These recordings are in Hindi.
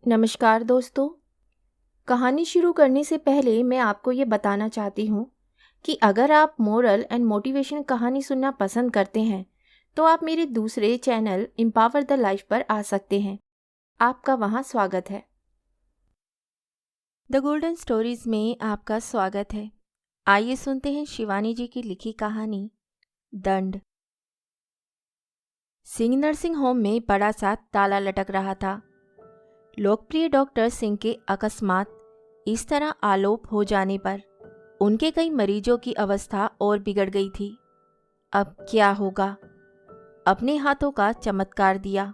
नमस्कार दोस्तों। कहानी शुरू करने से पहले मैं आपको ये बताना चाहती हूँ कि अगर आप मोरल एंड मोटिवेशन कहानी सुनना पसंद करते हैं तो आप मेरे दूसरे चैनल एम्पावर द लाइफ पर आ सकते हैं। आपका वहाँ स्वागत है। द गोल्डन स्टोरीज में आपका स्वागत है। आइए सुनते हैं शिवानी जी की लिखी कहानी दंड। सिंह नर्सिंग होम में बड़ा सा ताला लटक रहा था। लोकप्रिय डॉक्टर सिंह के अकस्मात इस तरह आलोप हो जाने पर उनके कई मरीजों की अवस्था और बिगड़ गई थी। अब क्या होगा? अपने हाथों का चमत्कार दिया,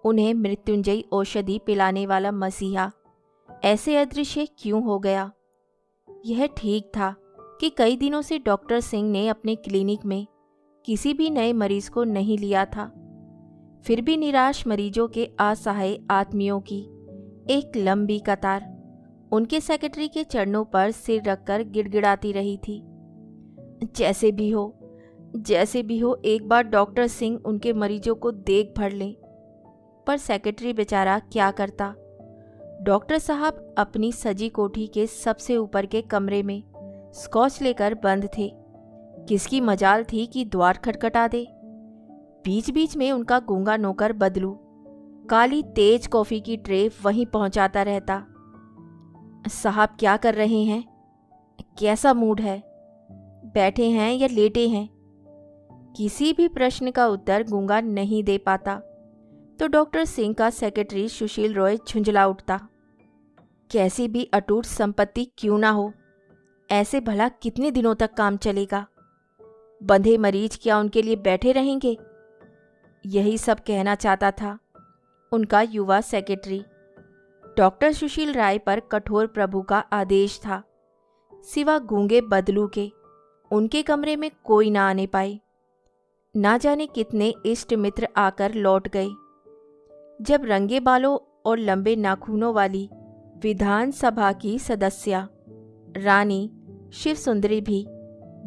उन्हें मृत्युंजयी औषधि पिलाने वाला मसीहा ऐसे अदृश्य क्यों हो गया? यह ठीक था कि कई दिनों से डॉक्टर सिंह ने अपने क्लिनिक में किसी भी नए मरीज को नहीं लिया था। फिर भी निराश मरीजों के असहाय आदमियों की एक लंबी कतार उनके सेक्रेटरी के चरणों पर सिर रखकर गिड़गिड़ाती रही थी। जैसे भी हो एक बार डॉक्टर सिंह उनके मरीजों को देख भर लें। पर सेक्रेटरी बेचारा क्या करता? डॉक्टर साहब अपनी सजी कोठी के सबसे ऊपर के कमरे में स्कॉच लेकर बंद थे। किसकी मजाल थी कि द्वार खटखटा दे। बीच बीच में उनका गूंगा नौकर बदलू काली तेज कॉफी की ट्रे वहीं पहुंचाता रहता। साहब क्या कर रहे हैं? कैसा मूड है? बैठे हैं या लेटे हैं? किसी भी प्रश्न का उत्तर गूंगा नहीं दे पाता तो डॉक्टर सिंह का सेक्रेटरी सुशील रॉय झुंझला उठता। कैसी भी अटूट संपत्ति क्यों ना हो, ऐसे भला कितने दिनों तक काम चलेगा? बंधे मरीज क्या उनके लिए बैठे रहेंगे? यही सब कहना चाहता था उनका युवा सेक्रेटरी। डॉक्टर सुशील राय पर कठोर प्रभु का आदेश था, सिवा गूंगे बदलू के उनके कमरे में कोई ना आने पाए। ना जाने कितने इष्ट मित्र आकर लौट गए। जब रंगे बालों और लंबे नाखूनों वाली विधानसभा की सदस्या रानी शिव सुंदरी भी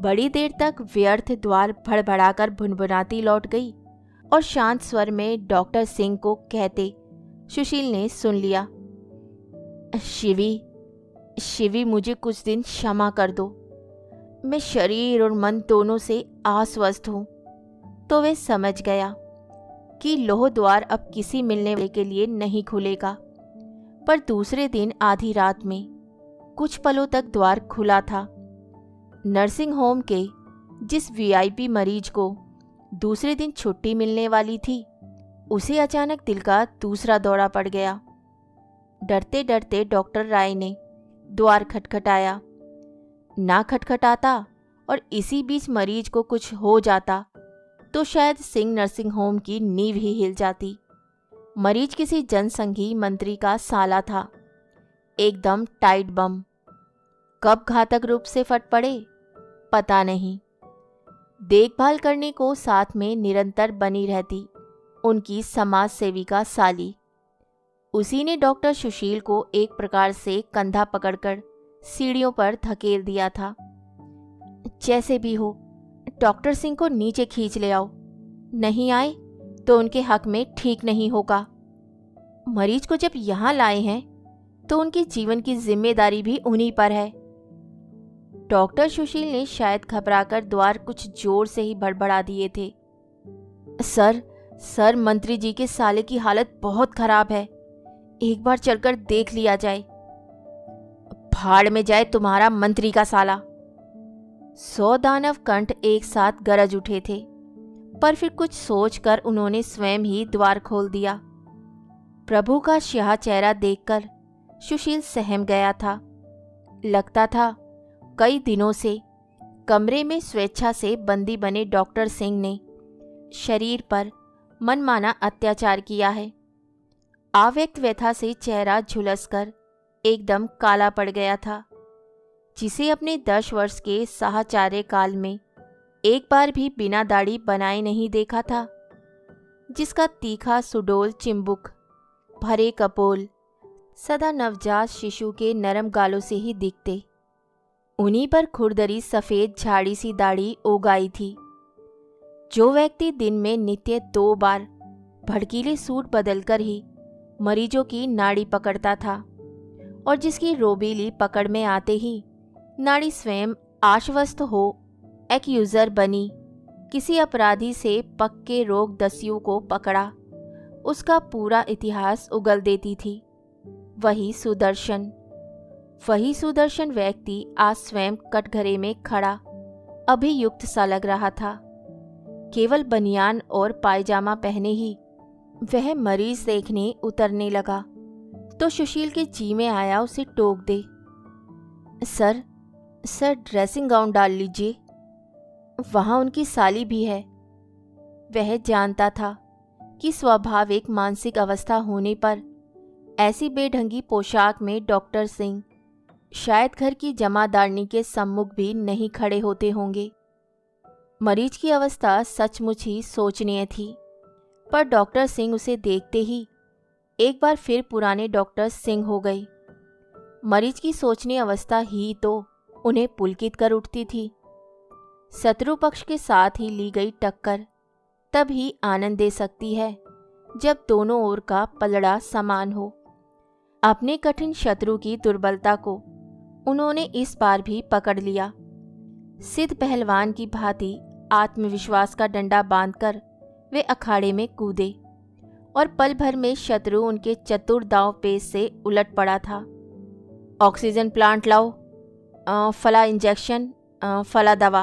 बड़ी देर तक व्यर्थ द्वार भड़बड़ाकर भुनभुनाती लौट गई और शांत स्वर में डॉक्टर सिंह को कहते सुशील ने सुन लिया, शिवी मुझे कुछ दिन क्षमा कर दो। मैं शरीर और मन दोनों से अस्वस्थ हूँ। तो वे समझ गया कि लोह द्वार अब किसी मिलने वाले के लिए नहीं खुलेगा। पर दूसरे दिन आधी रात में कुछ पलों तक द्वार खुला था। नर्सिंग होम के जिस वीआईपी मरीज को दूसरे दिन छुट्टी मिलने वाली थी, उसे अचानक दिल का दूसरा दौरा पड़ गया। डरते डरते डॉक्टर राय ने द्वार खटखटाया। ना खटखटाता और इसी बीच मरीज को कुछ हो जाता तो शायद सिंह नर्सिंग होम की नींव ही हिल जाती। मरीज किसी जनसंघी मंत्री का साला था, एकदम टाइट बम। कब घातक रूप से फट पड़े पता नहीं। देखभाल करने को साथ में निरंतर बनी रहती उनकी समाज सेविका साली। उसी ने डॉक्टर सुशील को एक प्रकार से कंधा पकड़कर सीढ़ियों पर धकेल दिया था। जैसे भी हो डॉक्टर सिंह को नीचे खींच ले आओ, नहीं आए तो उनके हक में ठीक नहीं होगा। मरीज को जब यहाँ लाए हैं तो उनके जीवन की जिम्मेदारी भी उन्हीं पर है। डॉक्टर सुशील ने शायद घबराकर द्वार कुछ जोर से ही बड़बड़ा दिए थे। सर मंत्री जी के साले की हालत बहुत खराब है, एक बार चलकर देख लिया जाए। भाड़ में जाए तुम्हारा मंत्री का साला। 100 दानव कंठ एक साथ गरज उठे थे, पर फिर कुछ सोचकर उन्होंने स्वयं ही द्वार खोल दिया। प्रभु का स्याह चेहरा देखकर सुशील सहम गया था। लगता था कई दिनों से कमरे में स्वेच्छा से बंदी बने डॉक्टर सिंह ने शरीर पर मनमाना अत्याचार किया है। अव्यक्त व्यथा से चेहरा झुलसकर एकदम काला पड़ गया था, जिसे अपने 10 वर्ष के साहचर्य काल में एक बार भी बिना दाढ़ी बनाए नहीं देखा था। जिसका तीखा सुडोल चिंबुक भरे कपोल सदा नवजात शिशु के नरम गालों से ही दिखते। उन्हीं पर खुरदरी सफ़ेद झाड़ी सी दाढ़ी उगाई थी। जो व्यक्ति दिन में नित्य 2 बार भड़कीले सूट बदलकर ही मरीजों की नाड़ी पकड़ता था और जिसकी रोबीली पकड़ में आते ही नाड़ी स्वयं आश्वस्त हो एक्यूजर बनी, किसी अपराधी से पक्के रोग दस्यु को पकड़ा, उसका पूरा इतिहास उगल देती थी। वही सुदर्शन व्यक्ति आज स्वयं कटघरे में खड़ा अभियुक्त सा लग रहा था। केवल बनियान और पायजामा पहने ही वह मरीज देखने उतरने लगा तो सुशील के जी में आया उसे टोक दे। सर ड्रेसिंग गाउन डाल लीजिए, वहाँ उनकी साली भी है। वह जानता था कि स्वाभाविक मानसिक अवस्था होने पर ऐसी बेढंगी पोशाक में डॉक्टर सिंह शायद घर की जमादारनी के सम्मुख भी नहीं खड़े होते होंगे। मरीज की अवस्था सचमुच ही शोचनीय थी, पर डॉक्टर सिंह उसे देखते ही एक बार फिर पुराने डॉक्टर सिंह हो गए। मरीज की शोचनीय अवस्था ही तो उन्हें पुलकित कर उठती थी। शत्रु पक्ष के साथ ही ली गई टक्कर तब ही आनंद दे सकती है जब दोनों ओर का पलड़ा समान हो। अपने कठिन शत्रु की दुर्बलता को उन्होंने इस बार भी पकड़ लिया। सिद्ध पहलवान की भांति आत्मविश्वास का डंडा बांधकर वे अखाड़े में कूदे और पल भर में शत्रु उनके चतुर दांव पेच से उलट पड़ा था। ऑक्सीजन प्लांट लाओ, फला इंजेक्शन, फला दवा।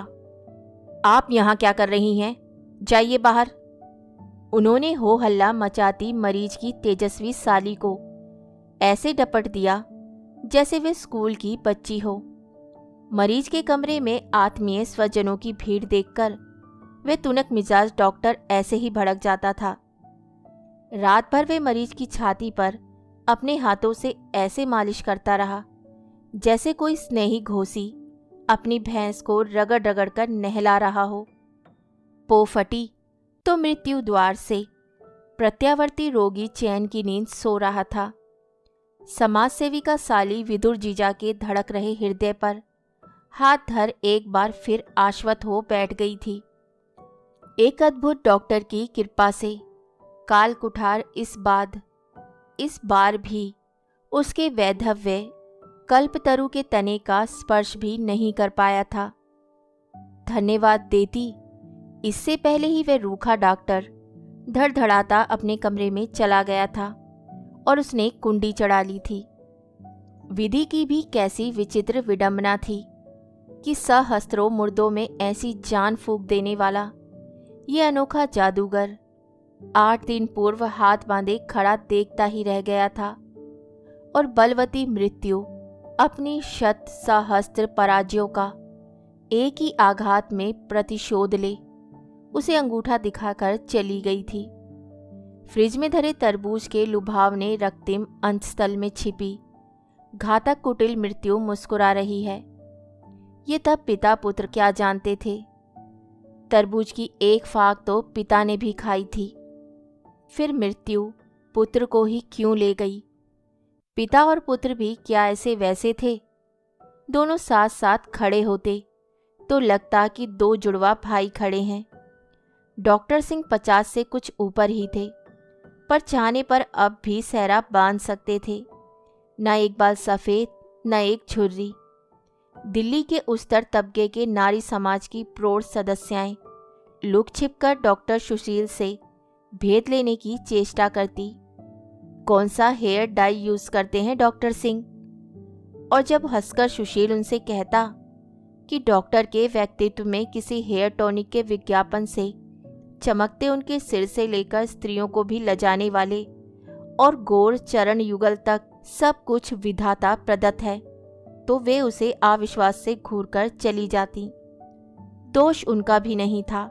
आप यहाँ क्या कर रही हैं? जाइए बाहर। उन्होंने हो हल्ला मचाती मरीज की तेजस्वी साली को ऐसे डपट दिया जैसे वे स्कूल की बच्ची हो। मरीज के कमरे में आत्मीय स्वजनों की भीड़ देखकर वे तुनक मिजाज डॉक्टर ऐसे ही भड़क जाता था। रात भर वे मरीज की छाती पर अपने हाथों से ऐसे मालिश करता रहा जैसे कोई स्नेही घोसी अपनी भैंस को रगड़ रगड़ कर नहला रहा हो। पो फटी तो मृत्यु द्वार से प्रत्यावर्ती रोगी चैन की नींद सो रहा था। समाजसेवी का साली विदुर जीजा के धड़क रहे हृदय पर हाथ धर एक बार फिर आश्वत हो बैठ गई थी। एक अद्भुत डॉक्टर की कृपा से काल कुठार इस बार भी उसके वैधव्य कल्पतरु के तने का स्पर्श भी नहीं कर पाया था। धन्यवाद देती, इससे पहले ही वह रूखा डॉक्टर धड़धड़ाता अपने कमरे में चला गया था और उसने कुंडी चढ़ा ली थी। विधि की भी कैसी विचित्र विडंबना थी कि सहस्त्रों मुर्दों में ऐसी जान फूंक देने वाला ये अनोखा जादूगर 8 दिन पूर्व हाथ बांधे खड़ा देखता ही रह गया था और बलवती मृत्यु अपनी शत सहस्त्र पराजयों का एक ही आघात में प्रतिशोध ले उसे अंगूठा दिखाकर चली गई थी। फ्रिज में धरे तरबूज के लुभावने रक्तिम अंतस्थल में छिपी घातक कुटिल मृत्यु मुस्कुरा रही है। ये तब पिता पुत्र क्या जानते थे। तरबूज की एक फाक तो पिता ने भी खाई थी, फिर मृत्यु पुत्र को ही क्यों ले गई। पिता और पुत्र भी क्या ऐसे वैसे थे? दोनों साथ साथ खड़े होते तो लगता कि 2 जुड़वा भाई खड़े हैं। डॉक्टर सिंह 50 से कुछ ऊपर ही थे, पर चाहने पर अब भी सहरा बांध सकते थे। न एक बाल सफ़ेद, न एक छुर्री। दिल्ली के उस्तर तबके के नारी समाज की प्रौढ़ सदस्याएं लुक छिपकर डॉक्टर सुशील से भेद लेने की चेष्टा करती। कौन सा हेयर डाई यूज़ करते हैं डॉक्टर सिंह? और जब हंसकर सुशील उनसे कहता कि डॉक्टर के व्यक्तित्व में किसी हेयर टॉनिक के विज्ञापन से चमकते उनके सिर से लेकर स्त्रियों को भी लजाने वाले और गोर चरण युगल तक सब कुछ विधाता प्रदत्त है, तो वे उसे अविश्वास से घूरकर चली जाती। दोष उनका भी नहीं था।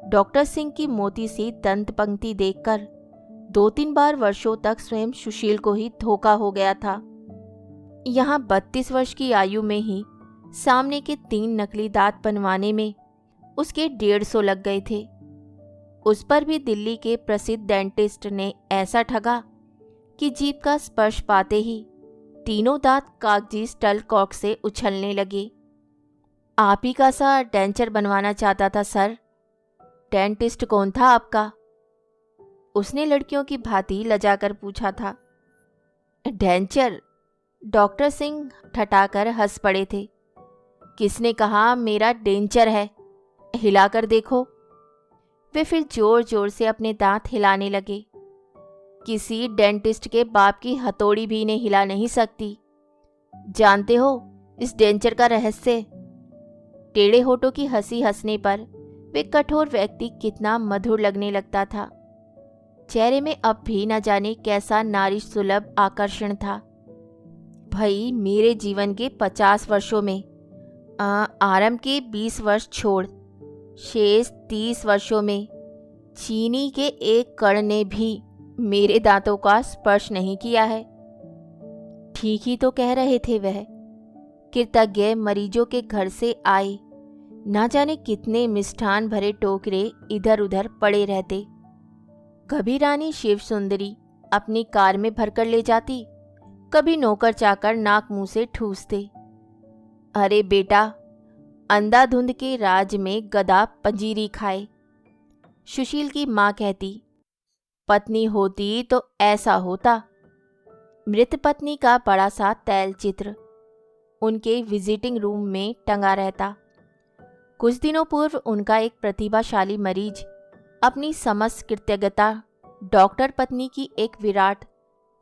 डॉक्टर सिंह की मोती सी दंत पंक्ति देखकर 2-3 बार वर्षों तक स्वयं सुशील को ही धोखा हो गया था। यहाँ 32 वर्ष की आयु में ही सामने के 3 नकली दांत बनवाने में उसके 150 लग गए थे। उस पर भी दिल्ली के प्रसिद्ध डेंटिस्ट ने ऐसा ठगा कि जीभ का स्पर्श पाते ही तीनों दांत कागजी स्टल कॉक से उछलने लगे। आप ही का सा डेंचर बनवाना चाहता था सर। डेंटिस्ट कौन था आपका? उसने लड़कियों की भांति लजाकर पूछा था। डेंचर? डॉक्टर सिंह ठठाकर हंस पड़े थे। किसने कहा मेरा डेंचर है? हिलाकर देखो। वे फिर जोर जोर से अपने दांत हिलाने लगे। किसी डेंटिस्ट के बाप की हथौड़ी भी इन्हें हिला नहीं सकती। जानते हो इस डेंचर का रहस्य? टेढ़े होठों की हंसी हंसने पर वे कठोर व्यक्ति कितना मधुर लगने लगता था। चेहरे में अब भी न जाने कैसा नारी सुलभ आकर्षण था। भाई, मेरे जीवन के 50 वर्षों में आरंभ के 20 वर्ष छोड़ शेष 30 वर्षों में चीनी के एक कण ने भी मेरे दांतों का स्पर्श नहीं किया है। ठीक ही तो कह रहे थे वह। कृतज्ञ मरीजों के घर से आए ना जाने कितने मिष्ठान भरे टोकरे इधर उधर पड़े रहते। कभी रानी शिव सुंदरी अपनी कार में भरकर ले जाती, कभी नौकर चाकर नाक मुंह से ठूसते। अरे बेटा, अंधाधुंध के राज में गधा पंजीरी खाए। सुशील की माँ कहती, पत्नी होती तो ऐसा होता। मृत पत्नी का बड़ा सा तैल चित्र उनके विजिटिंग रूम में टंगा रहता। कुछ दिनों पूर्व उनका एक प्रतिभाशाली मरीज अपनी समस्त कृतज्ञता डॉक्टर पत्नी की एक विराट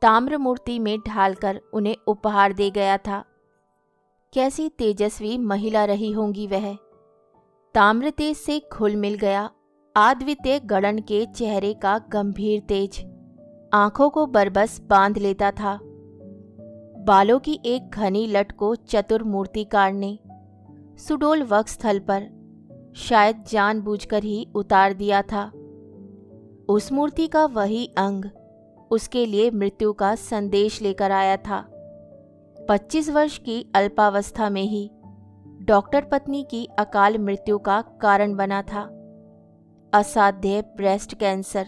ताम्र मूर्ति में ढालकर उन्हें उपहार दे गया था। कैसी तेजस्वी महिला रही होंगी वह। ताम्र तेज से घुल मिल गया अद्वितीय गणन के चेहरे का गंभीर तेज आंखों को बरबस बांध लेता था। बालों की एक घनी लट को चतुर मूर्तिकार ने सुडोल वक्षस्थल पर शायद जानबूझकर ही उतार दिया था। उस मूर्ति का वही अंग उसके लिए मृत्यु का संदेश लेकर आया था। 25 वर्ष की अल्पावस्था में ही डॉक्टर पत्नी की अकाल मृत्यु का कारण बना था, असाध्य ब्रेस्ट कैंसर।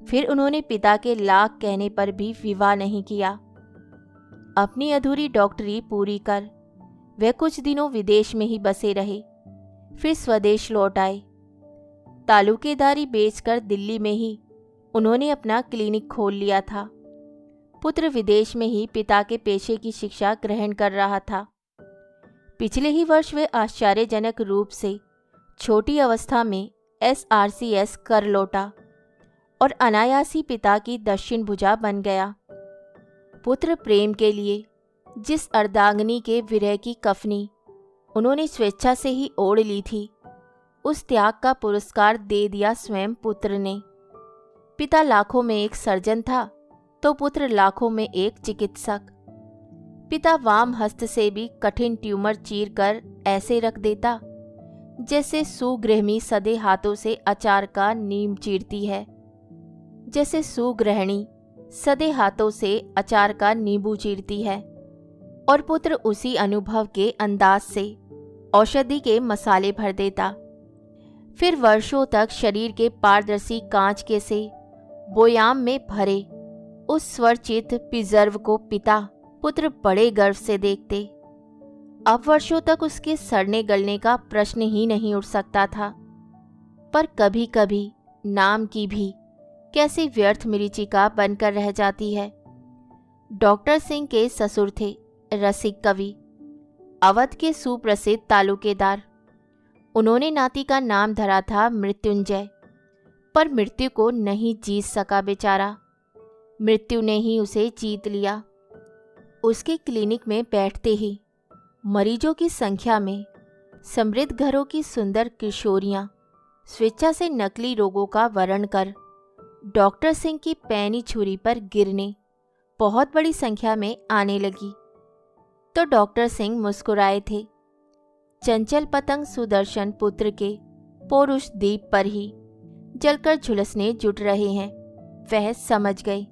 फिर उन्होंने पिता के लाख कहने पर भी विवाह नहीं किया। अपनी अधूरी डॉक्टरी पूरी कर वे कुछ दिनों विदेश में ही बसे रहे, फिर स्वदेश लौट आए। तालुकेदारी बेचकर दिल्ली में ही उन्होंने अपना क्लिनिक खोल लिया था। पुत्र विदेश में ही पिता के पेशे की शिक्षा ग्रहण कर रहा था। पिछले ही वर्ष वे आश्चर्यजनक रूप से छोटी अवस्था में SRCS कर लौटा और अनायासी पिता की दक्षिण भुजा बन गया। पुत्र प्रेम के लिए जिस अर्धांगिनी के विरह की कफनी उन्होंने स्वेच्छा से ही ओढ़ ली थी, उस त्याग का पुरस्कार दे दिया स्वयं पुत्र ने। पिता लाखों में एक सर्जन था तो पुत्र लाखों में एक चिकित्सक। पिता वाम हस्त से भी कठिन ट्यूमर चीर कर ऐसे रख देता जैसे सुगृहिणी सदे हाथों से अचार का नीम चीरती है, जैसे सुगृहिणी सदे हाथों से अचार का नींबू चीरती है। और पुत्र उसी अनुभव के अंदाज से औषधि के मसाले भर देता। फिर वर्षों तक शरीर के पारदर्शी कांच के से बोयाम में भरे उस स्वरचित प्रिजर्व को पिता पुत्र बड़े गर्व से देखते। अब वर्षों तक उसके सड़ने गलने का प्रश्न ही नहीं उठ सकता था। पर कभी कभी नाम की भी कैसी व्यर्थ मरीचिका बनकर रह जाती है। डॉक्टर सिंह के ससुर थे रसिक कवि, अवध के सुप्रसिद्ध तालुकेदार। उन्होंने नाती का नाम धरा था मृत्युंजय, पर मृत्यु को नहीं जीत सका बेचारा। मृत्यु ने ही उसे जीत लिया। उसके क्लिनिक में बैठते ही मरीजों की संख्या में समृद्ध घरों की सुंदर किशोरियां स्वेच्छा से नकली रोगों का वर्ण कर डॉक्टर सिंह की पैनी छुरी पर गिरने बहुत बड़ी संख्या में आने लगी। तो डॉक्टर सिंह मुस्कुराए थे। चंचल पतंग सुदर्शन पुत्र के पौरुष दीप पर ही जलकर झुलसने जुट रहे हैं। वह समझ गए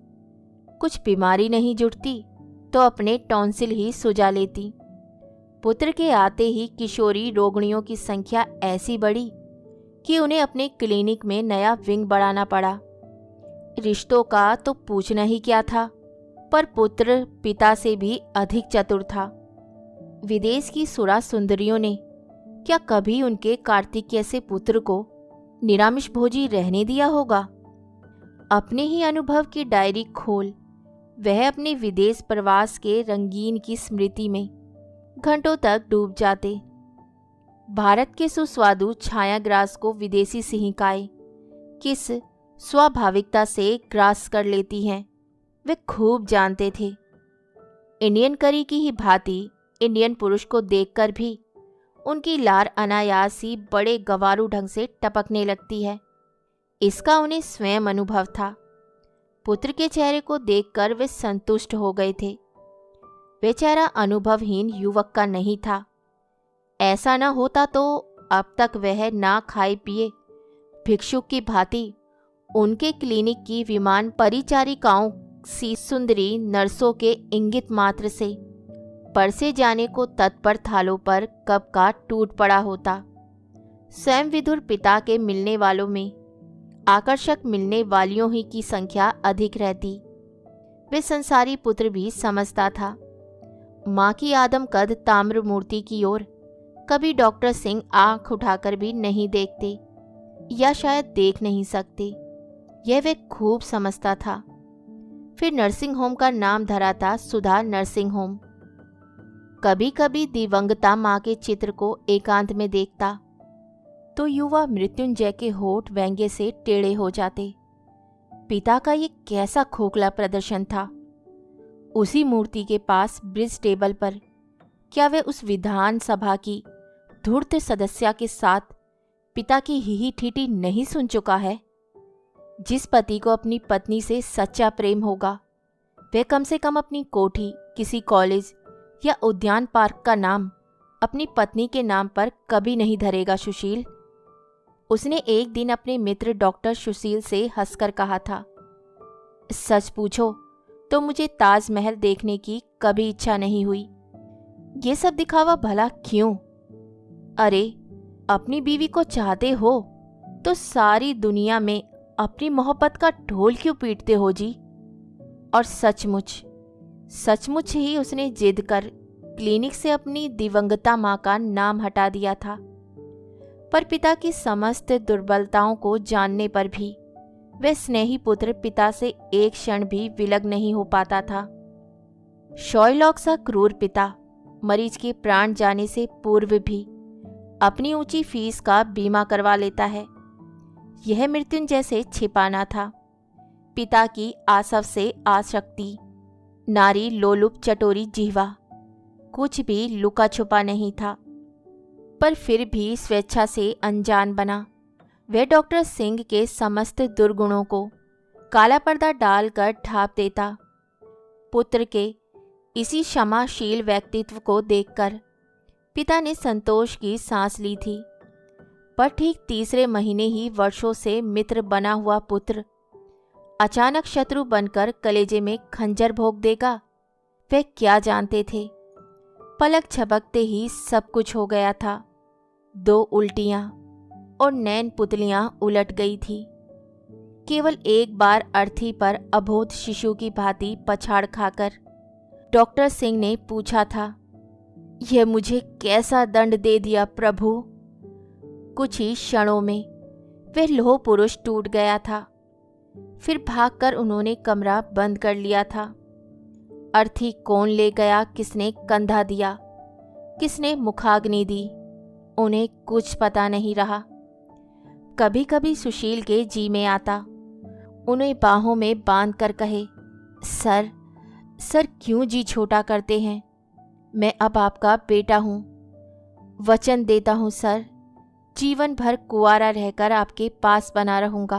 कुछ बीमारी नहीं जुटती तो अपने टॉन्सिल ही सुझा लेती। पुत्र के आते ही किशोरी रोगिणियों की संख्या ऐसी बढ़ी कि उन्हें अपने क्लिनिक में नया विंग बढ़ाना पड़ा। रिश्तों का तो पूछना ही क्या था, पर पुत्र पिता से भी अधिक चतुर था। विदेश की सुरा सुंदरियों ने क्या कभी उनके कार्तिकेय से पुत्र को निरामिष भोजी रहने दिया होगा? अपने ही अनुभव की डायरी खोल वह अपने विदेश प्रवास के रंगीन की स्मृति में घंटों तक डूब जाते। भारत के सुस्वादु छायाग्रास को विदेशी सिंहिकाएं किस स्वाभाविकता से ग्रास कर लेती हैं, वे खूब जानते थे। इंडियन करी की ही भांति इंडियन पुरुष को देखकर भी उनकी लार अनायास ही बड़े गवारू ढंग से टपकने लगती है, इसका उन्हें स्वयं अनुभव था। पुत्र के चेहरे को देखकर वे संतुष्ट हो गए थे। वे चेहरा अनुभवहीन युवक का नहीं था। ऐसा न होता तो अब तक वह ना खाए पिए भिक्षुक की भांति उनके क्लिनिक की विमान परिचारिकाओं सी सुंदरी नर्सों के इंगित मात्र से परसे जाने को तत्पर थालों पर कब का टूट पड़ा होता। स्वयं विदुर पिता के मिलने वालों में आकर्षक मिलने वालियों ही की संख्या अधिक रहती। वे संसारी पुत्र भी समझता था। माँ की आदम कद ताम्र मूर्ति की ओर कभी डॉक्टर सिंह आंख उठाकर भी नहीं देखते, या शायद देख नहीं सकते, यह वे खूब समझता था। फिर नर्सिंग होम का नाम धरा था सुधा नर्सिंग होम। कभी कभी दिवंगता माँ के चित्र को एकांत में देखता तो युवा मृत्युंजय के होठ व्यंग्य से टेढ़े हो जाते। पिता का ये कैसा खोखला प्रदर्शन था। उसी मूर्ति के पास ब्रिज टेबल पर क्या वे उस विधान सभा की धूर्त सदस्या के साथ पिता की ही ठीठी नहीं सुन चुका है? जिस पति को अपनी पत्नी से सच्चा प्रेम होगा वह कम से कम अपनी कोठी, किसी कॉलेज या उद्यान पार्क का नाम अपनी पत्नी के नाम पर कभी नहीं धरेगा। सुशील, उसने एक दिन अपने मित्र डॉक्टर सुशील से हंसकर कहा था, सच पूछो तो मुझे ताजमहल देखने की कभी इच्छा नहीं हुई। ये सब दिखावा भला क्यों? अरे, अपनी बीवी को चाहते हो तो सारी दुनिया में अपनी मोहब्बत का ढोल क्यों पीटते हो जी? और सचमुच ही उसने जिद कर क्लिनिक से अपनी दिवंगता माँ का नाम हटा दिया था। पर पिता की समस्त दुर्बलताओं को जानने पर भी वह स्नेही पुत्र पिता से एक क्षण भी विलग नहीं हो पाता था। शॉयलॉक सा क्रूर पिता मरीज के प्राण जाने से पूर्व भी अपनी ऊंची फीस का बीमा करवा लेता है। यह मृत्युंजय से छिपाना था। पिता की आसव से आसक्ति, नारी लोलुप चटोरी जिह्वा, कुछ भी लुका छुपा नहीं था। पर फिर भी स्वेच्छा से अनजान बना वह डॉक्टर सिंह के समस्त दुर्गुणों को काला पर्दा डालकर ढांप देता। पुत्र के इसी क्षमाशील व्यक्तित्व को देखकर पिता ने संतोष की सांस ली थी। पर ठीक तीसरे महीने ही वर्षों से मित्र बना हुआ पुत्र अचानक शत्रु बनकर कलेजे में खंजर भोंक देगा, वे क्या जानते थे। पलक झपकते ही सब कुछ हो गया था। 2 उल्टियां और नैन पुतलियां उलट गई थी। केवल एक बार अर्थी पर अबोध शिशु की भांति पछाड़ खाकर डॉक्टर सिंह ने पूछा था, यह मुझे कैसा दंड दे दिया प्रभु। कुछ ही क्षणों में वह लोह पुरुष टूट गया था। फिर भागकर उन्होंने कमरा बंद कर लिया था। अर्थी कौन ले गया, किसने कंधा दिया, किसने मुखाग्नि दी, उन्हें कुछ पता नहीं रहा। कभी कभी सुशील के जी में आता उन्हें बाहों में बांध कर कहे, सर क्यों जी छोटा करते हैं? मैं अब आपका बेटा हूँ। वचन देता हूँ सर, जीवन भर कुंवारा रहकर आपके पास बना रहूँगा।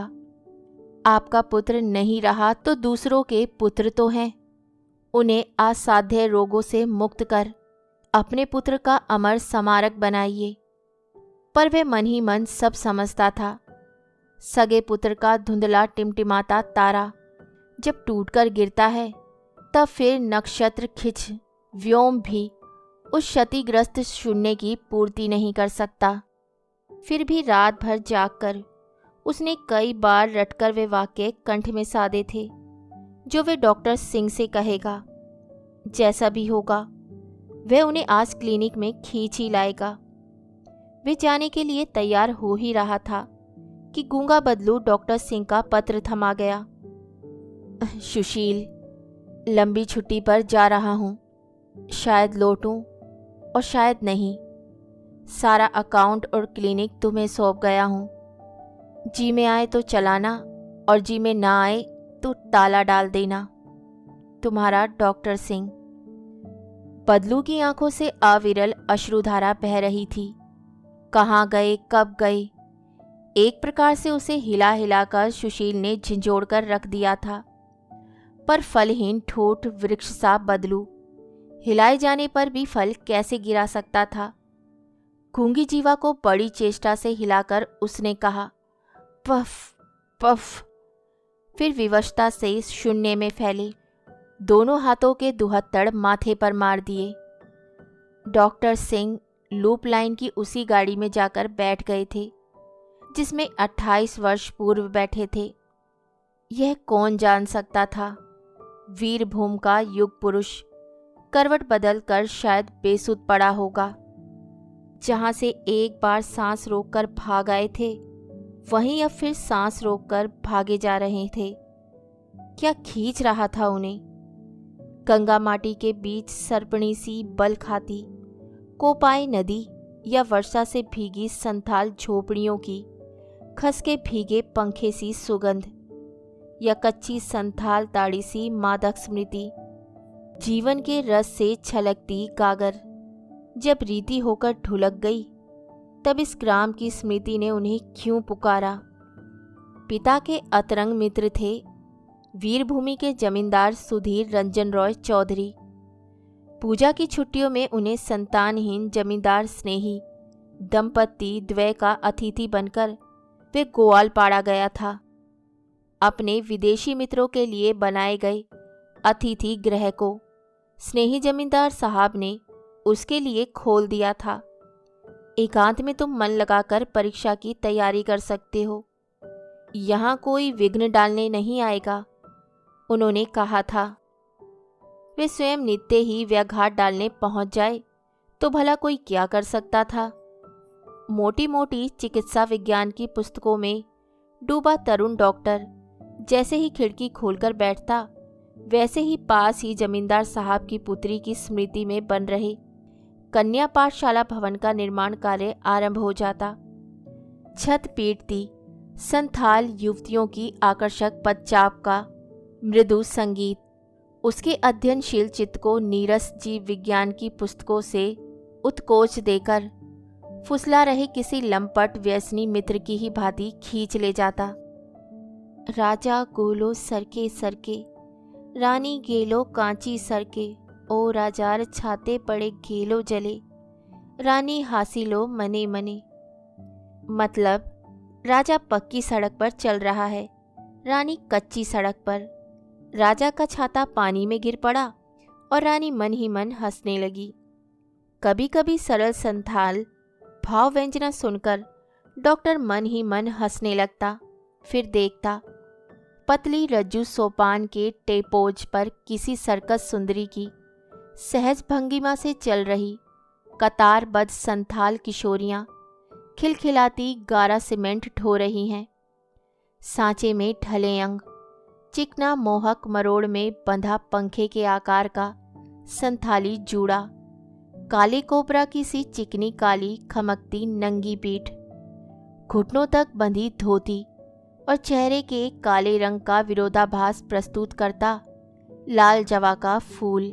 आपका पुत्र नहीं रहा तो दूसरों के पुत्र तो हैं। उन्हें असाध्य रोगों से मुक्त कर अपने पुत्र का अमर स्मारक बनाइए। पर वह मन ही मन सब समझता था। सगे पुत्र का धुंधला टिमटिमाता तारा जब टूटकर गिरता है तब फिर नक्षत्र खिंच व्योम भी उस क्षतिग्रस्त शून्य की पूर्ति नहीं कर सकता। फिर भी रात भर जागकर उसने कई बार रटकर वे वाक्य कंठ में साधे थे जो वे डॉक्टर सिंह से कहेगा। जैसा भी होगा वह उन्हें आज क्लिनिक में खींच ही लाएगा। वे जाने के लिए तैयार हो ही रहा था कि गूंगा बदलू डॉक्टर सिंह का पत्र थमा गया। सुशील, लंबी छुट्टी पर जा रहा हूँ। शायद लौटूं और शायद नहीं। सारा अकाउंट और क्लिनिक तुम्हें सौंप गया हूँ। जी में आए तो चलाना और जी में ना आए तो ताला डाल देना। तुम्हारा डॉक्टर सिंह। बदलू की आंखों से अविरल अश्रुधारा बह रही थी। कहाँ गए, कब गए? एक प्रकार से उसे हिला हिलाकर सुशील ने झिंझोड़ कर रख दिया था। पर फलहीन ठोठ वृक्ष सा बदलू हिलाए जाने पर भी फल कैसे गिरा सकता था? गूंगी जीवा को बड़ी चेष्टा से हिलाकर उसने कहा, पफ पफ। फिर विवशता से शून्य में फैले दोनों हाथों के दुहत्तड़ माथे पर मार दिए। डॉक्टर सिंह लूप लाइन की उसी गाड़ी में जाकर बैठ गए थे जिसमें 28 वर्ष पूर्व बैठे थे। यह कौन जान सकता था? वीरभूम का युग पुरुष करवट बदल कर शायद बेसुध पड़ा होगा। जहां से एक बार सांस रोककर भाग आए थे वहीं अब फिर सांस रोककर भागे जा रहे थे। क्या खींच रहा था उन्हें? गंगा माटी के बीच सरपणी सी बल खाती कोपाई नदी या वर्षा से भीगी संथाल झोपड़ियों की खसके भीगे पंखे सी सुगंध या कच्ची संथाल ताड़ी सी मादक स्मृति, जीवन के रस से छलकती गागर जब रीति होकर ढुलक गई तब इस ग्राम की स्मृति ने उन्हें क्यों पुकारा? पिता के अतरंग मित्र थे वीरभूमि के जमींदार सुधीर रंजन रॉय चौधरी। पूजा की छुट्टियों में उन्हें संतानहीन जमींदार स्नेही दंपत्ति द्वय का अतिथि बनकर वे गोवालपाड़ा गया था। अपने विदेशी मित्रों के लिए बनाए गए अतिथि गृह को स्नेही जमींदार साहब ने उसके लिए खोल दिया था। एकांत में तुम मन लगाकर परीक्षा की तैयारी कर सकते हो, यहाँ कोई विघ्न डालने नहीं आएगा, उन्होंने कहा था। वे स्वयं नित्य ही व्याघात डालने पहुंच जाए तो भला कोई क्या कर सकता था? मोटी मोटी चिकित्सा विज्ञान की पुस्तकों में डूबा तरुण डॉक्टर जैसे ही खिड़की खोलकर बैठता वैसे ही पास ही जमींदार साहब की पुत्री की स्मृति में बन रहे कन्या पाठशाला भवन का निर्माण कार्य आरंभ हो जाता। छत पीटती संथाल युवतियों की आकर्षक पदचाप का मृदु संगीत उसके अध्ययनशील चित्त को नीरस जीव विज्ञान की पुस्तकों से उत्कोच देकर फुसला रहे किसी लंपट व्यसनी मित्र की ही भांति खींच ले जाता। राजा गोलो सरके सरके, रानी गेलो कांची सरके, ओ राजार छाते पड़े गेलो जले, रानी हासिलो मने मने। मतलब राजा पक्की सड़क पर चल रहा है, रानी कच्ची सड़क पर। राजा का छाता पानी में गिर पड़ा और रानी मन ही मन हंसने लगी। कभी कभी सरल संथाल भाव व्यंजना सुनकर डॉक्टर मन ही मन हंसने लगता। फिर देखता पतली रज्जू सोपान के टेपोज पर किसी सर्कस सुंदरी की सहज भंगिमा से चल रही कतारबद्ध संथाल किशोरियां खिलखिलाती गारा सीमेंट ढो रही हैं। सांचे में ढले अंग, चिकना मोहक मरोड़ में बंधा पंखे के आकार का संथाली जूड़ा, काले कोबरा की सी चिकनी काली खमकती नंगी पीठ, घुटनों तक बंधी धोती और चेहरे के काले रंग का विरोधाभास प्रस्तुत करता लाल जवा का फूल।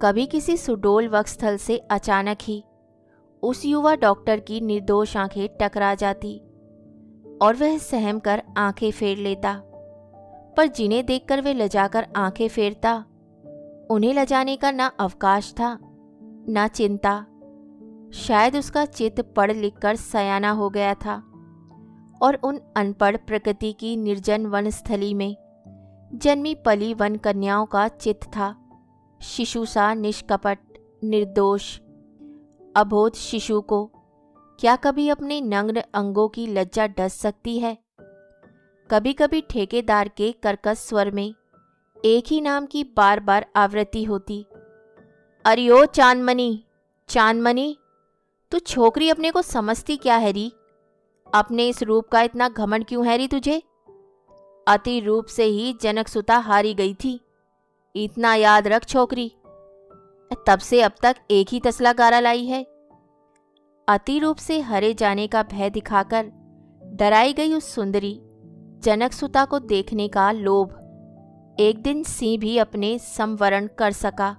कभी किसी सुडोल वक्षस्थल से अचानक ही उस युवा डॉक्टर की निर्दोष आंखें टकरा जाती और वह सहम कर आंखें फेर लेता। पर जिन्हें देखकर वे लजाकर आंखें फेरता उन्हें लजाने का ना अवकाश था ना चिंता। शायद उसका चित्त पढ़ लिख कर सयाना हो गया था और उन अनपढ़ प्रकृति की निर्जन वनस्थली में जन्मी पली वन कन्याओं का चित्त था शिशु सा निष्कपट निर्दोष। अबोध शिशु को क्या कभी अपने नग्न अंगों की लज्जा डस सकती है? कभी कभी ठेकेदार के कर्कश स्वर में एक ही नाम की बार बार आवृत्ति होती, अरे ओ चांदमणि, चांदमणि, तू छोकरी अपने को समझती क्या है री? अपने इस रूप का इतना घमंड क्यों है री तुझे? अति रूप से ही जनकसुता हारी गई थी, इतना याद रख छोकरी। तब से अब तक एक ही तसला गारा लाई है। अति रूप से हरे जाने का भय दिखाकर डराई गई उस सुंदरी जनकसुता को देखने का लोभ एक दिन सिंह भी अपने संवरण कर सका।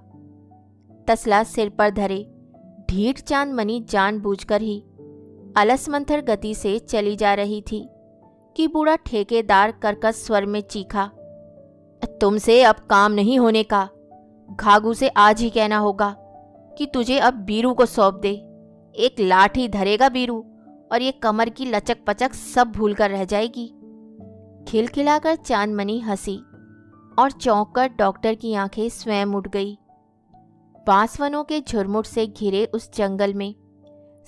तसला सिर पर धरे ढीठ चांदमणि जानबूझकर ही अलस मंथर गति से चली जा रही थी कि बूढ़ा ठेकेदार कर्कश स्वर में चीखा, तुमसे अब काम नहीं होने का। घाघू से आज ही कहना होगा कि तुझे अब बीरू को सौंप दे। एक लाठी धरेगा बीरू और ये कमर की लचक पचक सब भूल कर रह जाएगी। खिलखिलाकर चांदमणि हंसी और चौंक कर डॉक्टर की आंखें स्वयं उठ गई। बांसवनों के झुरमुट से घिरे उस जंगल में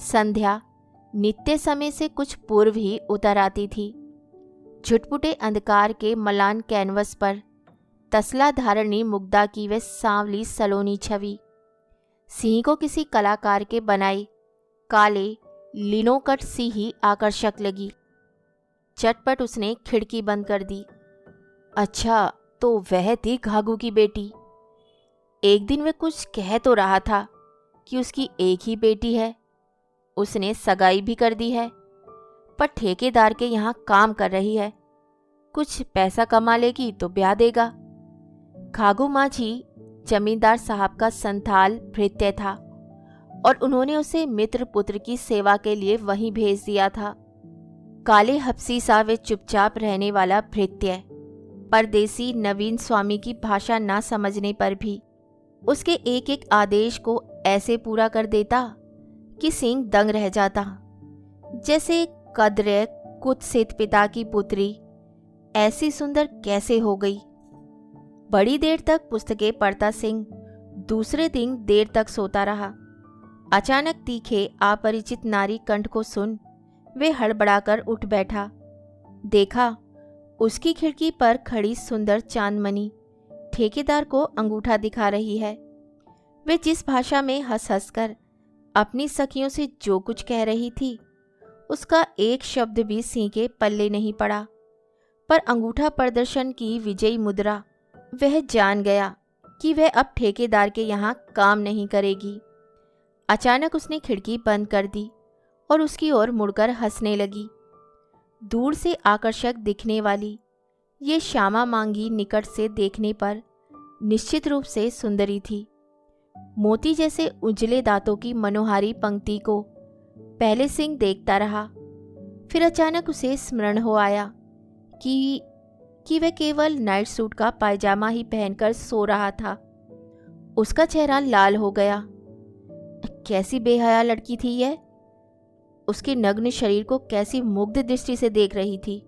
संध्या नित्य समय से कुछ पूर्व ही उतर आती थी। झुटपुटे अंधकार के मलान कैनवस पर तसला धारणी मुग्धा की वह सांवली सलोनी छवि सिंह को किसी कलाकार के बनाए काले लिनोकट सी ही आकर्षक लगी। चटपट उसने खिड़की बंद कर दी। अच्छा, तो वह थी घाघू की बेटी। एक दिन वह कुछ कह तो रहा था कि उसकी एक ही बेटी है, उसने सगाई भी कर दी है, पर ठेकेदार के यहाँ काम कर रही है। कुछ पैसा कमा लेगी तो ब्याह देगा। घाघू माझी जमींदार साहब का संथाल भृत्य था और उन्होंने उसे मित्र पुत्र की सेवा के लिए वहीं भेज दिया था। काले हपसी सा वे चुपचाप रहने वाला भृत्य परदेसी नवीन स्वामी की भाषा ना समझने पर भी उसके एक एक आदेश को ऐसे पूरा कर देता कि सिंह दंग रह जाता। जैसे कद्र कुत्सित पिता की पुत्री ऐसी सुंदर कैसे हो गई। बड़ी देर तक पुस्तकें पढ़ता सिंह दूसरे दिन देर तक सोता रहा। अचानक तीखे अपरिचित नारी कंठ को सुन वे हड़बड़ाकर उठ बैठा। देखा उसकी खिड़की पर खड़ी सुंदर चांदमणि ठेकेदार को अंगूठा दिखा रही है। वे जिस भाषा में हंस हंस कर अपनी सखियों से जो कुछ कह रही थी उसका एक शब्द भी सिंह के पल्ले नहीं पड़ा, पर अंगूठा प्रदर्शन की विजयी मुद्रा वह जान गया कि वह अब ठेकेदार के यहाँ काम नहीं करेगी। अचानक उसने खिड़की बंद कर दी और उसकी ओर मुड़कर हंसने लगी। दूर से आकर्षक दिखने वाली ये श्यामा मांगी निकट से देखने पर निश्चित रूप से सुंदरी थी। मोती जैसे उजले दांतों की मनोहारी पंक्ति को पहले सिंह देखता रहा, फिर अचानक उसे स्मरण हो आया कि वह केवल नाइट सूट का पायजामा ही पहनकर सो रहा था। उसका चेहरा लाल हो गया। कैसी बेहया लड़की थी यह। उसके नग्न शरीर को कैसी मुग्ध दृष्टि से देख रही थी।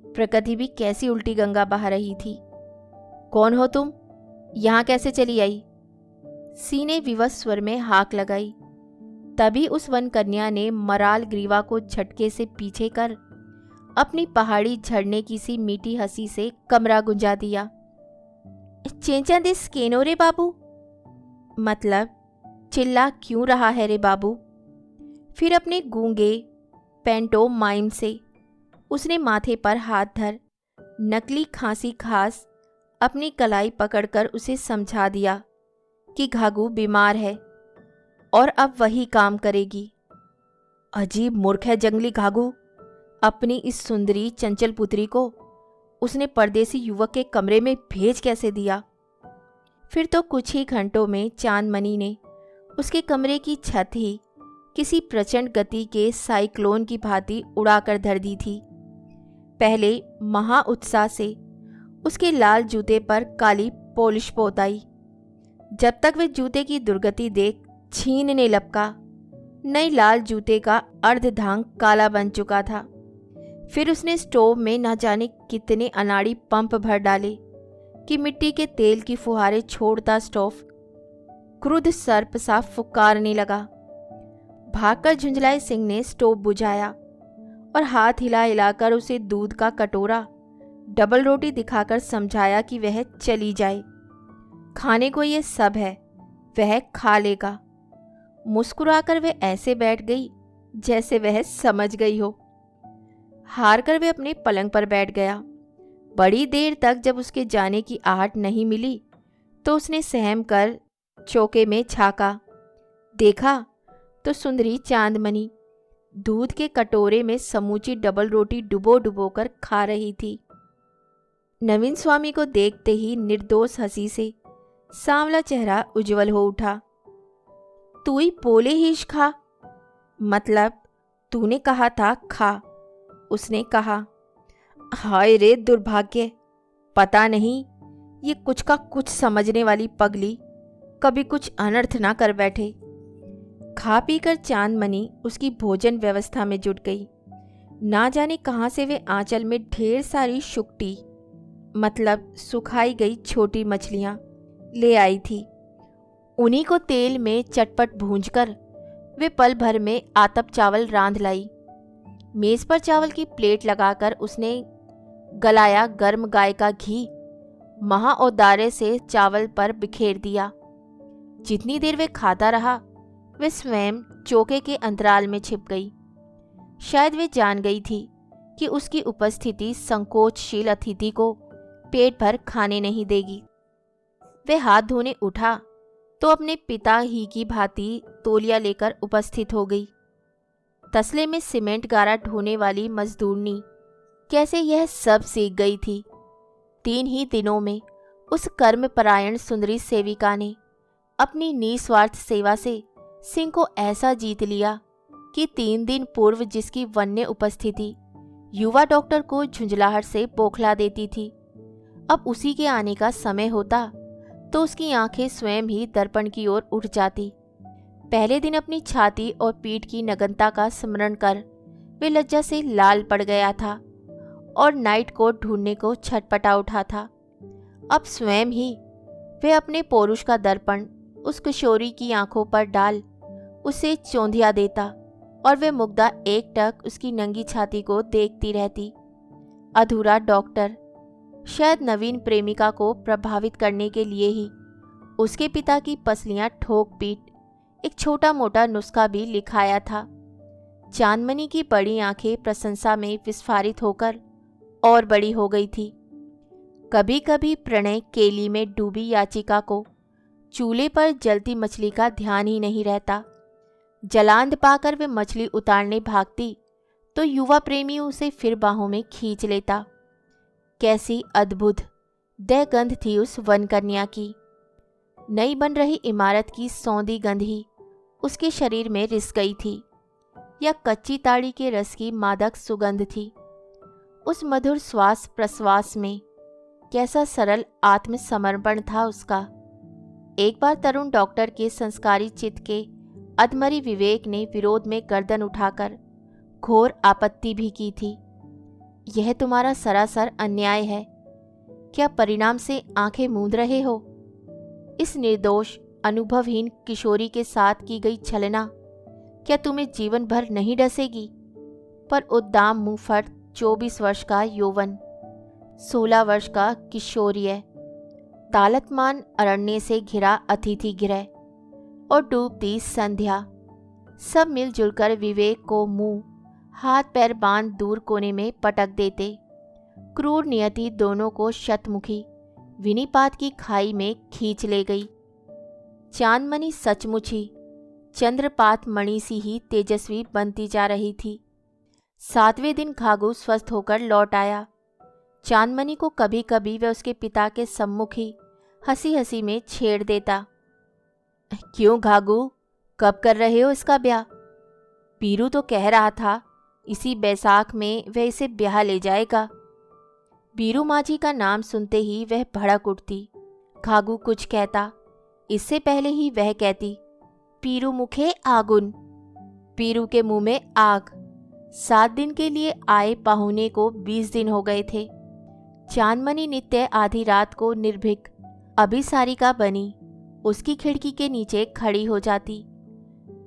प्रकृति भी कैसी उल्टी गंगा बहा रही थी। कौन हो तुम? यहाँ कैसे चली आई? सी ने विवश स्वर में हाक लगाई। तभी उस वन कन्या ने मराल ग्रीवा को झटके से पीछे कर अपनी पहाड़ी झड़ने की सी मीठी हंसी से कमरा गुंजा दिया। चेंचा दिस केनो रे बाबू? मतलब चिल्ला क्यों रहा है रे बाबू? फिर अपने गूंगे पेंटो माइम से उसने माथे पर हाथ धर नकली खांसी खास अपनी कलाई पकड़कर उसे समझा दिया कि घाघू बीमार है और अब वही काम करेगी। अजीब मूर्ख है जंगली घाघू। अपनी इस सुंदरी चंचल पुत्री को उसने परदेसी युवक के कमरे में भेज कैसे दिया? फिर तो कुछ ही घंटों में चांदमणि ने उसके कमरे की छत ही किसी प्रचंड गति के साइक्लोन की भांति उड़ाकर धर दी थी। पहले महा उत्साह से उसके लाल जूते पर काली पॉलिश पोताई। जब तक वे जूते की दुर्गति देख छीनने लपका, नए लाल जूते का अर्धधांग काला बन चुका था। फिर उसने स्टोव में न जाने कितने अनाड़ी पंप भर डाले कि मिट्टी के तेल की फुहारें छोड़ता स्टोव क्रुद्ध सर्प सा फुकारने लगा। भागकर झुंझलाए सिंह ने स्टोव बुझाया और हाथ हिला हिलाकर उसे दूध का कटोरा डबल रोटी दिखाकर समझाया कि वह चली जाए। खाने को ये सब है, वह खा लेगा। मुस्कुराकर वह ऐसे बैठ गई जैसे वह समझ गई हो। हार कर वह अपने पलंग पर बैठ गया। बड़ी देर तक जब उसके जाने की आहट नहीं मिली तो उसने सहम कर चौके में झांका। देखा तो सुंदरी चांदमणि दूध के कटोरे में समूची डबल रोटी डुबो डुबो कर खा रही थी। नवीन स्वामी को देखते ही निर्दोष हंसी से सांवला चेहरा उज्जवल हो उठा। तू ही बोले हीश खा, मतलब तूने कहा था खा, उसने कहा। हाय रे दुर्भाग्य, पता नहीं ये कुछ का कुछ समझने वाली पगली कभी कुछ अनर्थ ना कर बैठे। खा पी कर चांदमणि उसकी भोजन व्यवस्था में जुट गई। ना जाने कहाँ से वे आंचल में ढेर सारी शुक्टी, मतलब सुखाई गई छोटी मछलियाँ ले आई थी। उन्हीं को तेल में चटपट भूंजकर वे पल भर में आतप चावल रांध लाई। मेज पर चावल की प्लेट लगाकर उसने गलाया गर्म गाय का घी महाऔदार्य से चावल पर बिखेर दिया। जितनी देर वे खाता रहा वे स्वयं चौके के अंतराल में छिप गई। शायद वे जान गई थी कि उसकी उपस्थिति संकोचशील अतिथि को पेट भर खाने नहीं देगी। वे हाथ धोने उठा तो अपने पिता ही की भांति तौलिया लेकर उपस्थित हो गई। तसले में सीमेंट गारा ढोने वाली मजदूरनी कैसे यह सब सीख गई थी। 3 ही दिनों में उस कर्मपरायण सुंदरी सेविका ने अपनी निस्वार्थ सेवा से सिंह को ऐसा जीत लिया कि 3 दिन पूर्व जिसकी वन्य उपस्थिति युवा डॉक्टर को झुंझलाहट से बौखला देती थी, अब उसी के आने का समय होता तो उसकी आंखें स्वयं ही दर्पण की ओर उठ जाती। पहले दिन अपनी छाती और पीठ की नग्नता का स्मरण कर वे लज्जा से लाल पड़ गया था और नाइट कोट ढूंढने को छटपटा उठा था। अब स्वयं ही वे अपने पौरुष का दर्पण उस किशोरी की आंखों पर डाल उसे चौंधिया देता और वे मुग्धा एकटक उसकी नंगी छाती को देखती रहती। अधूरा डॉक्टर शायद नवीन प्रेमिका को प्रभावित करने के लिए ही उसके पिता की पसलियां ठोक पीट एक छोटा मोटा नुस्खा भी लिखाया था। चांदमणि की बड़ी आंखें प्रशंसा में विस्फारित होकर और बड़ी हो गई थी। कभी कभी प्रणय केली में डूबी याचिका को चूल्हे पर जलती मछली का ध्यान ही नहीं रहता। जलांध पाकर वे मछली उतारने भागती तो युवा प्रेमी उसे फिर बाहों में खींच लेता। कैसी अद्भुत दहगंध थी उस वन कन्या की। नई बन रही इमारत की सौंधी गंध ही उसके शरीर में रिस गई थी, या कच्ची ताड़ी के रस की मादक सुगंध थी। उस मधुर श्वास प्रश्वास में कैसा सरल आत्मसमर्पण था उसका। एक बार तरुण डॉक्टर के संस्कारी चित्त के अधमरी विवेक ने विरोध में गर्दन उठाकर घोर आपत्ति भी की थी। यह तुम्हारा सरासर अन्याय है। क्या परिणाम से आंखें मूंद रहे हो? इस निर्दोष अनुभवहीन किशोरी के साथ की गई छलना क्या तुम्हें जीवन भर नहीं डसेगी? पर उद्दाम मुंहफट 24 वर्ष का यौवन, 16 वर्ष का किशोरीय, तालतमान अरण्य से घिरा अतिथि गृह और डूबती संध्या, सब मिलजुल कर विवेक को मुंह हाथ पैर बांध दूर कोने में पटक देते। क्रूर नियति दोनों को शतमुखी विनिपात की खाई में खींच ले गई। चांदमणि सचमुच ही चंद्रपात मणि सी ही तेजस्वी बनती जा रही थी। 7वें दिन घाघू स्वस्थ होकर लौट आया। चांदमणि को कभी कभी वह उसके पिता के सम्मुख ही हंसी हंसी में छेड़ देता। क्यों घाघू, कब कर रहे हो इसका ब्याह? पीरू तो कह रहा था इसी बैसाख में वह इसे ब्याह ले जाएगा। बीरू माझी का नाम सुनते ही वह भड़क उठती। घाघू कुछ कहता, इससे पहले ही वह कहती, पीरू मुखे आगुन। पीरू के मुंह में आग। 7 दिन के लिए आए पाहुने को 20 दिन हो गए थे। चांदमणि नित्य आधी रात को निर्भीक अभिसारिका बनी उसकी खिड़की के नीचे खड़ी हो जाती।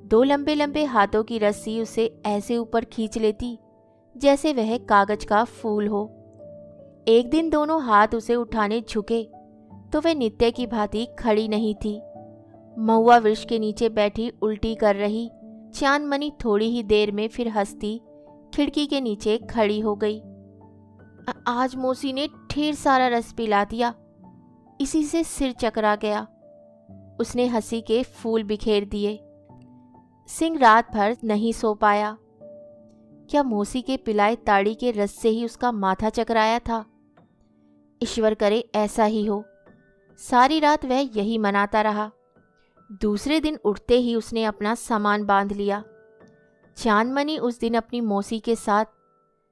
2 लंबे लंबे हाथों की रस्सी उसे ऐसे ऊपर खींच लेती जैसे वह कागज का फूल हो। एक दिन दोनों हाथ उसे उठाने झुके तो वह नित्य की भांति खड़ी नहीं थी। महुआ वृक्ष के नीचे बैठी उल्टी कर रही चांदमणि थोड़ी ही देर में फिर हंसती खिड़की के नीचे खड़ी हो गई। आज मौसी ने ढेर सारा रस पिला दिया, इसी से सिर चकरा गया। उसने हंसी के फूल बिखेर दिए। सिंह रात भर नहीं सो पाया। क्या मौसी के पिलाए ताड़ी के रस से ही उसका माथा चकराया था? ईश्वर करे ऐसा ही हो। सारी रात वह यही मनाता रहा। दूसरे दिन उठते ही उसने अपना सामान बांध लिया। चांदमणि उस दिन अपनी मौसी के साथ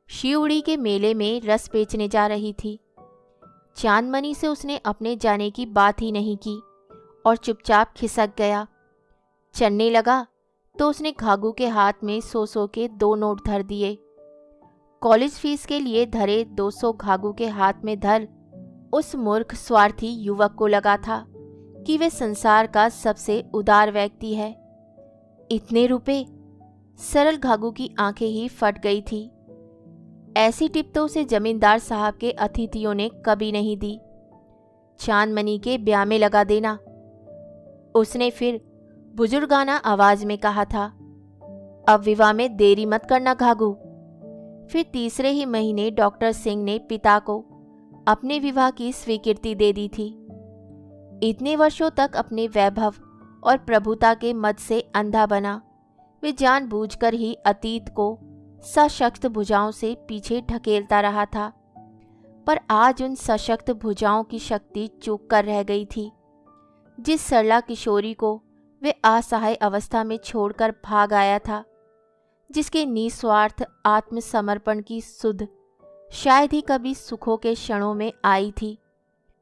शिवड़ी के मेले में रस बेचने जा रही थी। चांदमणि से उसने अपने जाने की बात ही नहीं की और चुपचाप खिसक गया। चलने लगा तो उसने घाघू के हाथ में 100 के 2 नोट धर दिए। कॉलेज फीस के लिए धरे 200 घाघू के हाथ में धर उस मूर्ख स्वार्थी युवक को लगा था कि वे संसार का सबसे उदार व्यक्ति है। इतने रुपए! सरल घाघू की आंखें ही फट गई थी। ऐसी टिप तो उसे जमींदार साहब के अतिथियों ने कभी नहीं दी। चांदमणि के ब्याह में लगा देना, उसने फिर बुजुर्गाना आवाज में कहा था। अब विवाह में देरी मत करना घाघू। फिर तीसरे ही महीने डॉक्टर सिंह ने पिता को अपने विवाह की स्वीकृति दे दी थी। इतने वर्षों तक अपने वैभव और प्रभुता के मद से अंधा बना वे जानबूझकर ही अतीत को सशक्त भुजाओं से पीछे ढकेलता रहा था। पर आज उन सशक्त भुजाओं की शक्ति चूक कर रह गई थी। जिस सरला किशोरी को वे असहाय अवस्था में छोड़कर भाग आया था, जिसके निस्वार्थ आत्मसमर्पण की सुध शायद ही कभी सुखों के क्षणों में आई थी,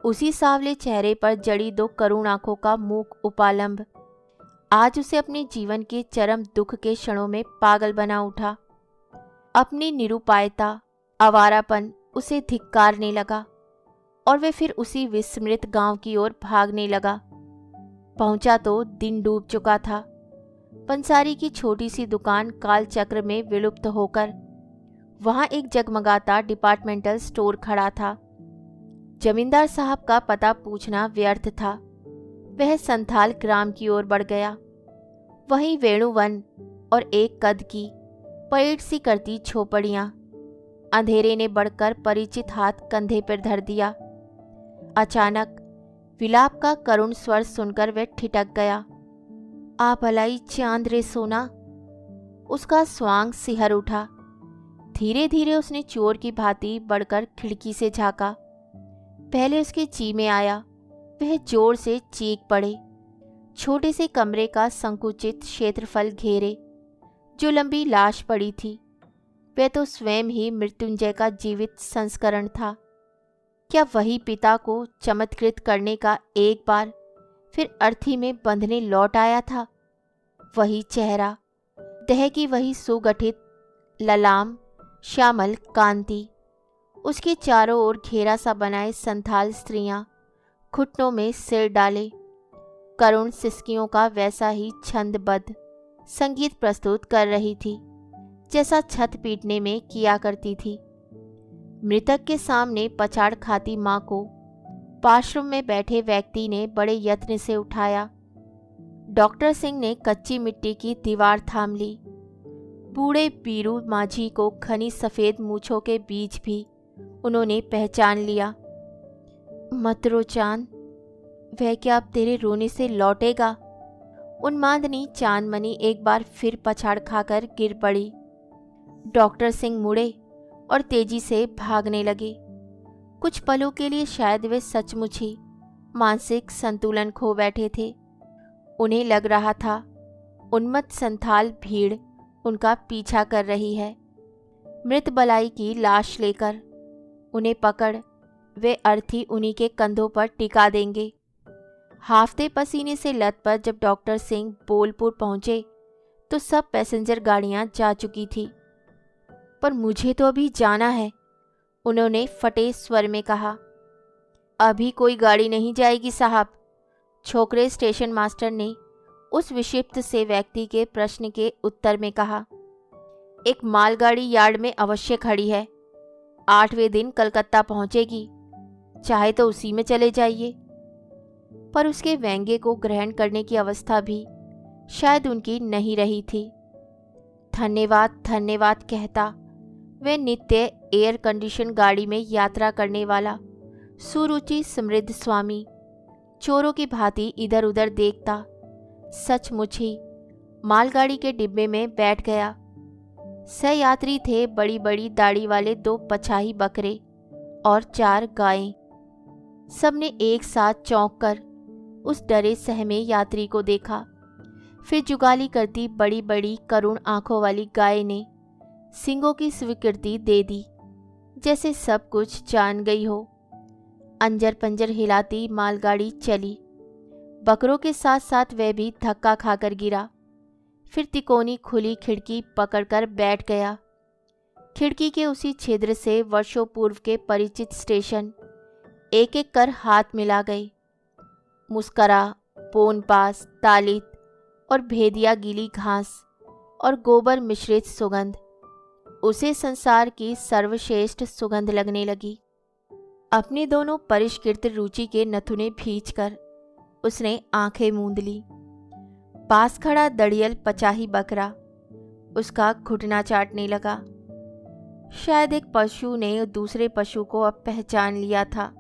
उसी सांवले चेहरे पर जड़ी 2 करुण आंखों का मूक उपालंब आज उसे अपने जीवन के चरम दुख के क्षणों में पागल बना उठा। अपनी निरुपायता, आवारापन उसे धिक्कारने लगा और वे फिर उसी विस्मृत गांव की ओर भागने लगा। पहुंचा तो दिन डूब चुका था। पंसारी की छोटी सी दुकान कालचक्र में विलुप्त होकर वहां एक जगमगाता डिपार्टमेंटल स्टोर खड़ा था। जमींदार साहब का पता पूछना व्यर्थ था। वह संथाल ग्राम की ओर बढ़ गया। वहीं वेणुवन और एक कद की पेड़ सी करती झोपड़ियां। अंधेरे ने बढ़कर परिचित हाथ कंधे पर धर दिया। अचानक विलाप का करुण स्वर सुनकर वह ठिठक गया। आ भलाई चांद रे सोना! उसका स्वांग सिहर उठा। धीरे धीरे उसने चोर की भांति बढ़कर खिड़की से झांका। पहले उसके जी में आया, वह जोर से चीख पड़े। छोटे से कमरे का संकुचित क्षेत्रफल घेरे जो लंबी लाश पड़ी थी, वह तो स्वयं ही मृत्युंजय का जीवित संस्करण था। क्या वही पिता को चमत्कृत करने का एक बार फिर अर्थी में बंधने लौट आया था? वही चेहरा, देह की वही सुगठित ललाम श्यामल कांति, उसके चारों ओर घेरा सा बनाए संथाल स्त्रियां घुटनों में सिर डाले करुण सिसकियों का वैसा ही छंदबद्ध संगीत प्रस्तुत कर रही थी जैसा छत पीटने में किया करती थी। मृतक के सामने पछाड़ खाती मां को पार्श्व में बैठे व्यक्ति ने बड़े यत्न से उठाया। डॉक्टर सिंह ने कच्ची मिट्टी की दीवार थाम ली। बूढ़े पीरू माझी को घनी सफेद मूछों के बीच भी उन्होंने पहचान लिया। मत रो चांद, वह क्या अब तेरे रोने से लौटेगा? उन्मादनी चांदमणि एक बार फिर पछाड़ खाकर गिर पड़ी। डॉक्टर सिंह मुड़े और तेजी से भागने लगे। कुछ पलों के लिए शायद वे सचमुच ही मानसिक संतुलन खो बैठे थे। उन्हें लग रहा था उन्मत्त संथाल भीड़ उनका पीछा कर रही है। मृत बलाई की लाश लेकर उन्हें पकड़ वे अर्थी उन्हीं के कंधों पर टिका देंगे। हाफते पसीने से लथपथ जब डॉक्टर सिंह बोलपुर पहुंचे तो सब पैसेंजर गाड़ियां जा चुकी थी। पर मुझे तो अभी जाना है, उन्होंने फटे स्वर में कहा। अभी कोई गाड़ी नहीं जाएगी साहब, छोकरे स्टेशन मास्टर ने उस विक्षिप्त से व्यक्ति के प्रश्न के उत्तर में कहा। एक मालगाड़ी यार्ड में अवश्य खड़ी है, 8वें दिन कलकत्ता पहुंचेगी, चाहे तो उसी में चले जाइए। पर उसके व्यंग्य को ग्रहण करने की अवस्था भी शायद उनकी नहीं रही थी। धन्यवाद धन्यवाद कहता वह नित्य एयर कंडीशन गाड़ी में यात्रा करने वाला सुरुचि समृद्ध स्वामी चोरों की भांति इधर उधर देखता सचमुच ही मालगाड़ी के डिब्बे में बैठ गया। सहयात्री थे बड़ी बड़ी दाढ़ी वाले 2 पछाही बकरे और 4 गायें। सबने एक साथ चौंक कर उस डरे सहमे यात्री को देखा। फिर जुगाली करती बड़ी बड़ी करुण आंखों वाली गाय ने सींगों की स्वीकृति दे दी, जैसे सब कुछ जान गई हो। अंजर पंजर हिलाती मालगाड़ी चली। बकरों के साथ साथ वह भी धक्का खाकर गिरा। फिर तिकोनी खुली खिड़की पकड़कर बैठ गया। खिड़की के उसी छिद्र से वर्षों पूर्व के परिचित स्टेशन एक एक कर हाथ मिला गए। मुस्करा, पोनपास, तालित और भेदिया गीली घास और गोबर मिश्रित सुगंध उसे संसार की सर्वश्रेष्ठ सुगंध लगने लगी। अपनी दोनों परिष्कृत रुचि के नथुने भींचकर उसने आंखें मूंद ली। पास खड़ा दड़ियल पचाही बकरा उसका घुटना चाटने लगा। शायद एक पशु ने दूसरे पशु को अब पहचान लिया था।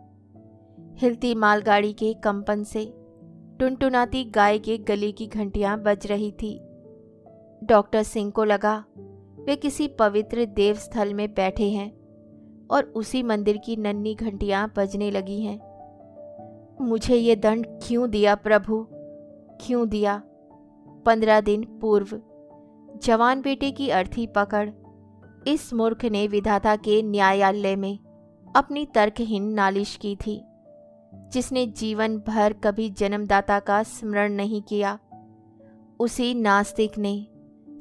हिलती मालगाड़ी के कंपन से टुनटुनाती गाय के गले की घंटियां बज रही थी। डॉक्टर सिंह को लगा वे किसी पवित्र देवस्थल में बैठे हैं और उसी मंदिर की नन्ही घंटियां बजने लगी हैं। मुझे ये दंड क्यों दिया प्रभु, क्यों दिया? 15 दिन पूर्व जवान बेटे की अर्थी पकड़ इस मूर्ख ने विधाता के न्यायालय में अपनी तर्कहीन नालिश की थी, जिसने जीवन भर कभी जन्मदाता का स्मरण नहीं किया। उसी नास्तिक ने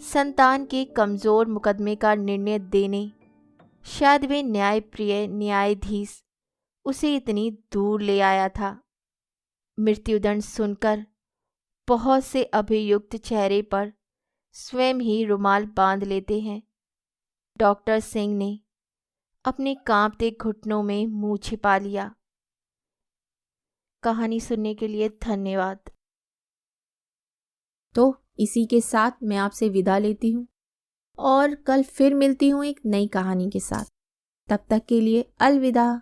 संतान के कमजोर मुकदमे का निर्णय देने शायद वे न्यायप्रिय न्यायाधीश उसे इतनी दूर ले आया था। मृत्युदंड सुनकर बहुत से अभियुक्त चेहरे पर स्वयं ही रुमाल बांध लेते हैं। डॉक्टर सिंह ने अपने कांपते घुटनों में मुंह छिपा लिया। कहानी सुनने के लिए धन्यवाद। तो इसी के साथ मैं आपसे विदा लेती हूँ और कल फिर मिलती हूँ एक नई कहानी के साथ। तब तक के लिए अलविदा।